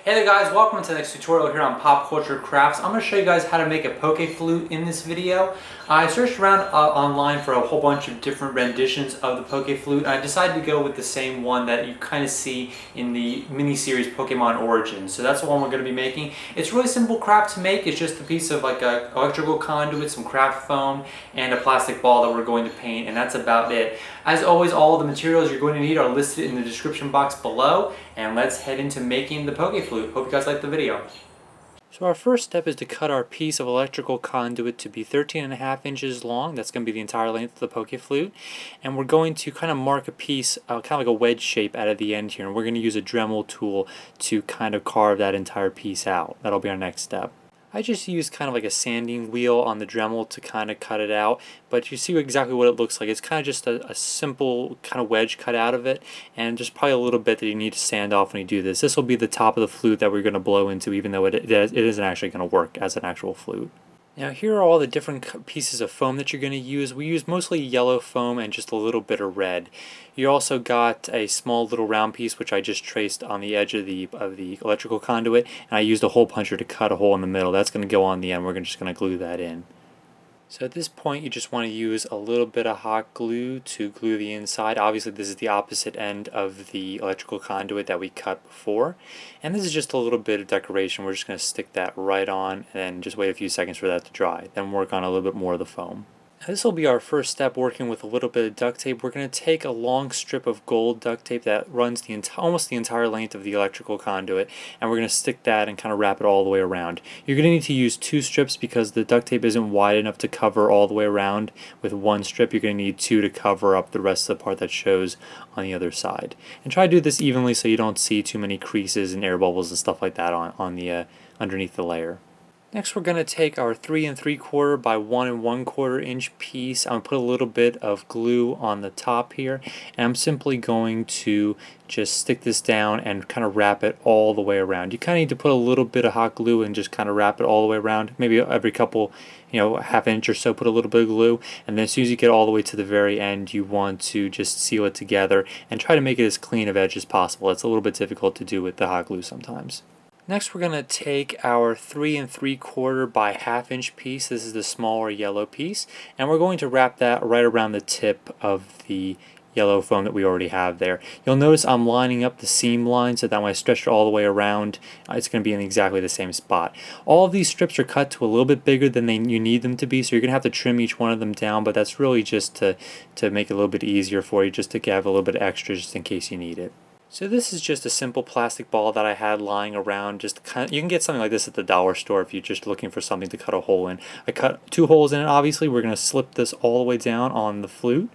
Hey there guys, welcome to the next tutorial here on PopCultureCrafts. I'm going to show you guys how to make a PokeFlute in this video. I searched around online for a whole bunch of different renditions of the PokeFlute. I decided to go with the same one that you kind of see in the mini-series Pokemon Origins. So that's the one we're going to be making. It's really simple craft to make. It's just a piece of like an electrical conduit, some craft foam, and a plastic ball that we're going to paint, and that's about it. As always, all of the materials you're going to need are listed in the description box below, and let's head into making the PokeFlute. Hope you guys like the video. So our first step is to cut our piece of electrical conduit to be 13.5 inches long. That's going to be the entire length of the PokeFlute. And we're going to kind of mark a piece, kind of like a wedge shape out of the end here. And we're going to use a Dremel tool to kind of carve that entire piece out. That'll be our next step. I just used kind of like a sanding wheel on the Dremel to kind of cut it out, but you see exactly what it looks like. It's kind of just a simple kind of wedge cut out of it, and just probably a little bit that you need to sand off when you do this. This will be the top of the flute that we're going to blow into, even though it isn't actually going to work as an actual flute. Now here are all the different pieces of foam that you're going to use. We use mostly yellow foam and just a little bit of red. You also got a small little round piece which I just traced on the edge of the electrical conduit, and I used a hole puncher to cut a hole in the middle. That's going to go on the end. We're just going to glue that in. So at this point you just want to use a little bit of hot glue to glue the inside. Obviously this is the opposite end of the electrical conduit that we cut before. And this is just a little bit of decoration. We're just going to stick that right on and just wait a few seconds for that to dry. Then work on a little bit more of the foam. This will be our first step, working with a little bit of duct tape. We're going to take a long strip of gold duct tape that runs almost the entire length of the electrical conduit, and we're going to stick that and kind of wrap it all the way around. You're going to need to use 2 strips because the duct tape isn't wide enough to cover all the way around with 1 strip. You're going to need 2 to cover up the rest of the part that shows on the other side. And try to do this evenly so you don't see too many creases and air bubbles and stuff like that on the underneath the layer. Next we're going to take our 3 3/4 by 1 1/4 inch piece. I'm going to put a little bit of glue on the top here, and I'm simply going to just stick this down and kind of wrap it all the way around. You kind of need to put a little bit of hot glue and just kind of wrap it all the way around. Maybe every couple, half inch or so, put a little bit of glue, and then as soon as you get all the way to the very end you want to just seal it together and try to make it as clean of edge as possible. It's a little bit difficult to do with the hot glue sometimes. Next we're going to take our 3 3/4 by 1/2 inch piece. This is the smaller yellow piece, and we're going to wrap that right around the tip of the yellow foam that we already have there. You'll notice I'm lining up the seam line so that when I stretch it all the way around, it's going to be in exactly the same spot. All of these strips are cut to a little bit bigger than you need them to be, so you're going to have to trim each one of them down, but that's really just to make it a little bit easier for you, just to have a little bit extra just in case you need it. So this is just a simple plastic ball that I had lying around. You can get something like this at the dollar store if you're just looking for something to cut a hole in. I cut 2 holes in it. Obviously we're going to slip this all the way down on the flute,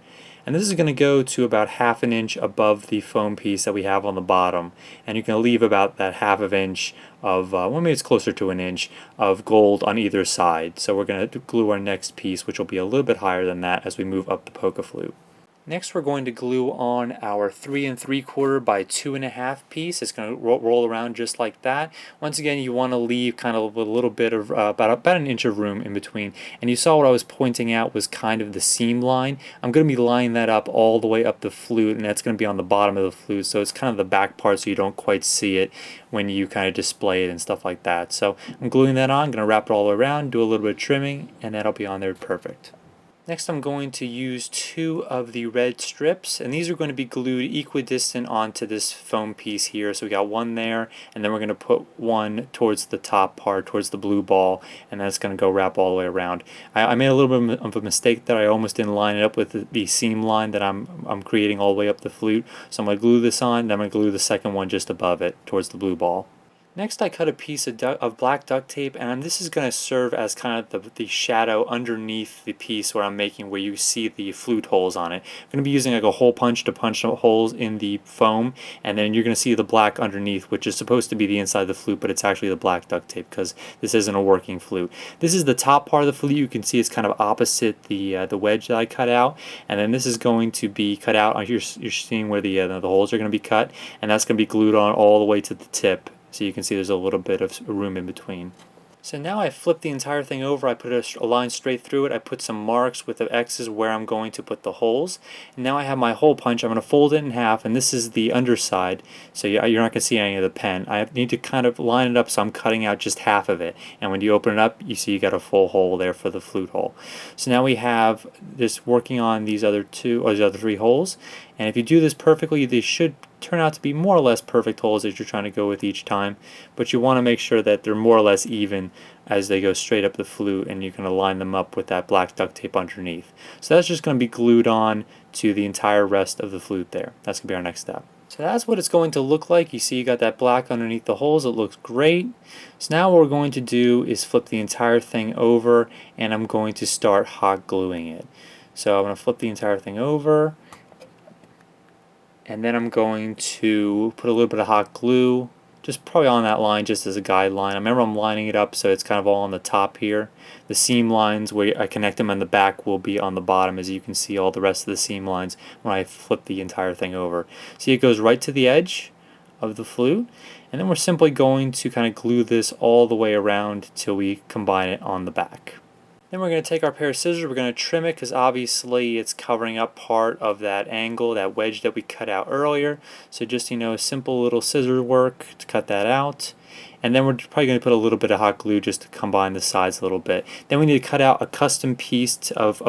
and this is going to go to about 1/2 inch above the foam piece that we have on the bottom, and you can leave about that 1/2 inch of, well, maybe it's closer to 1 inch of gold on either side. So we're going to glue our next piece, which will be a little bit higher than that as we move up the PokeFlute. Next we're going to glue on our 3 3/4 by 2 1/2 piece. It's going to roll around just like that. Once again, you want to leave kind of a little bit of about 1 inch of room in between. And you saw what I was pointing out was kind of the seam line. I'm going to be lining that up all the way up the flute, and that's going to be on the bottom of the flute, so it's kind of the back part so you don't quite see it when you kind of display it and stuff like that. So I'm gluing that on, I'm going to wrap it all the way around, do a little bit of trimming, and that'll be on there perfect. Next I'm going to use 2 of the red strips, and these are going to be glued equidistant onto this foam piece here. So we got 1 there, and then we're going to put 1 towards the top part, towards the blue ball, and that's going to go wrap all the way around. I made a little bit of a mistake there. I almost didn't line it up with the seam line that I'm creating all the way up the flute. So I'm going to glue this on, and I'm going to glue the second one just above it, towards the blue ball. Next I cut a piece of black duct tape, and this is going to serve as kind of the shadow underneath the piece where you see the flute holes on it. I'm going to be using like a hole punch to punch holes in the foam, and then you're going to see the black underneath, which is supposed to be the inside of the flute, but it's actually the black duct tape because this isn't a working flute. This is the top part of the flute. You can see it's kind of opposite the wedge that I cut out, and then this is going to be cut out. You're seeing where the holes are going to be cut, and that's going to be glued on all the way to the tip. So you can see there's a little bit of room in between. So now I flip the entire thing over, I put a line straight through it, I put some marks with the X's where I'm going to put the holes. And now I have my hole punch, I'm going to fold it in half, and this is the underside, so you're not going to see any of the pen. I need to kind of line it up so I'm cutting out just half of it. And when you open it up, you see you got a full hole there for the flute hole. So now we have this working on these other three holes. And if you do this perfectly, they should turn out to be more or less perfect holes that you're trying to go with each time, but you want to make sure that they're more or less even as they go straight up the flute, and you're going to line them up with that black duct tape underneath. So that's just going to be glued on to the entire rest of the flute there. That's going to be our next step. So that's what it's going to look like. You see you got that black underneath the holes. It looks great. So now what we're going to do is flip the entire thing over, and I'm going to start hot gluing it. So I'm going to flip the entire thing over, and then I'm going to put a little bit of hot glue, just probably on that line just as a guideline. I remember I'm lining it up so it's kind of all on the top here. The seam lines where I connect them on the back will be on the bottom, as you can see all the rest of the seam lines when I flip the entire thing over. See, it goes right to the edge of the flute, and then we're simply going to kind of glue this all the way around till we combine it on the back. Then we're going to take our pair of scissors, we're going to trim it because obviously it's covering up part of that angle, that wedge that we cut out earlier. So just, simple little scissor work to cut that out. And then we're probably going to put a little bit of hot glue just to combine the sides a little bit. Then we need to cut out a custom piece of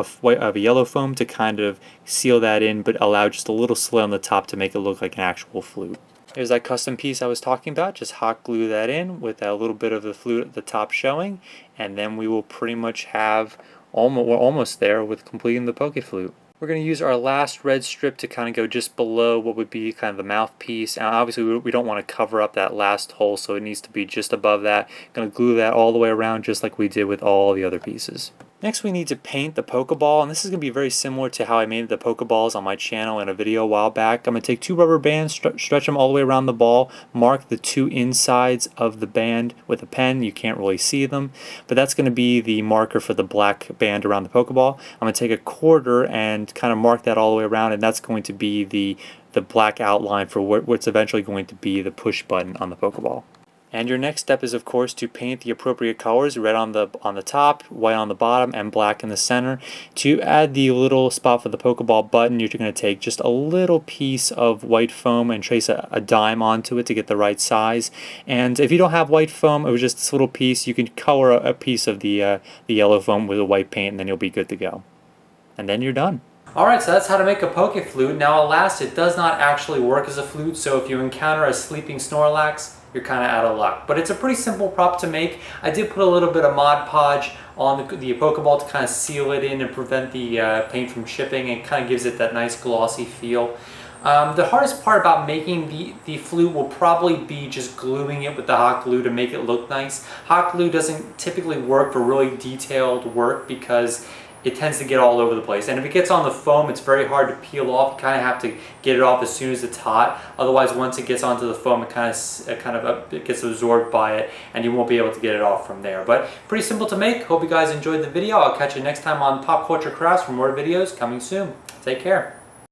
yellow foam to kind of seal that in, but allow just a little slit on the top to make it look like an actual flute. There's that custom piece I was talking about. Just hot glue that in with that little bit of the flute at the top showing, and then we will pretty much have we're almost there with completing the PokeFlute. We're going to use our last red strip to kind of go just below what would be kind of the mouthpiece. And obviously we don't want to cover up that last hole, so it needs to be just above that. Going to glue that all the way around just like we did with all the other pieces. Next we need to paint the Pokeball, and this is going to be very similar to how I made the Pokeballs on my channel in a video a while back. I'm going to take two rubber bands, stretch them all the way around the ball, mark the two insides of the band with a pen. You can't really see them, but that's going to be the marker for the black band around the Pokeball. I'm going to take a quarter and kind of mark that all the way around, and that's going to be the black outline for what's eventually going to be the push button on the Pokeball. And your next step is, of course, to paint the appropriate colors, red on the top, white on the bottom, and black in the center. To add the little spot for the Pokeball button, you're going to take just a little piece of white foam and trace a dime onto it to get the right size. And if you don't have white foam, it was just this little piece, you can color a piece of the yellow foam with a white paint, and then you'll be good to go. And then you're done. Alright, so that's how to make a PokeFlute. Now, alas, it does not actually work as a flute, so if you encounter a sleeping Snorlax, you're kind of out of luck. But it's a pretty simple prop to make. I did put a little bit of Mod Podge on the Pokeball to kind of seal it in and prevent the paint from chipping, and kind of gives it that nice glossy feel. The hardest part about making the flute will probably be just gluing it with the hot glue to make it look nice. Hot glue doesn't typically work for really detailed work because it tends to get all over the place. And if it gets on the foam, it's very hard to peel off. You kind of have to get it off as soon as it's hot. Otherwise, once it gets onto the foam, it gets absorbed by it, and you won't be able to get it off from there. But pretty simple to make. Hope you guys enjoyed the video. I'll catch you next time on Pop Culture Crafts for more videos coming soon. Take care.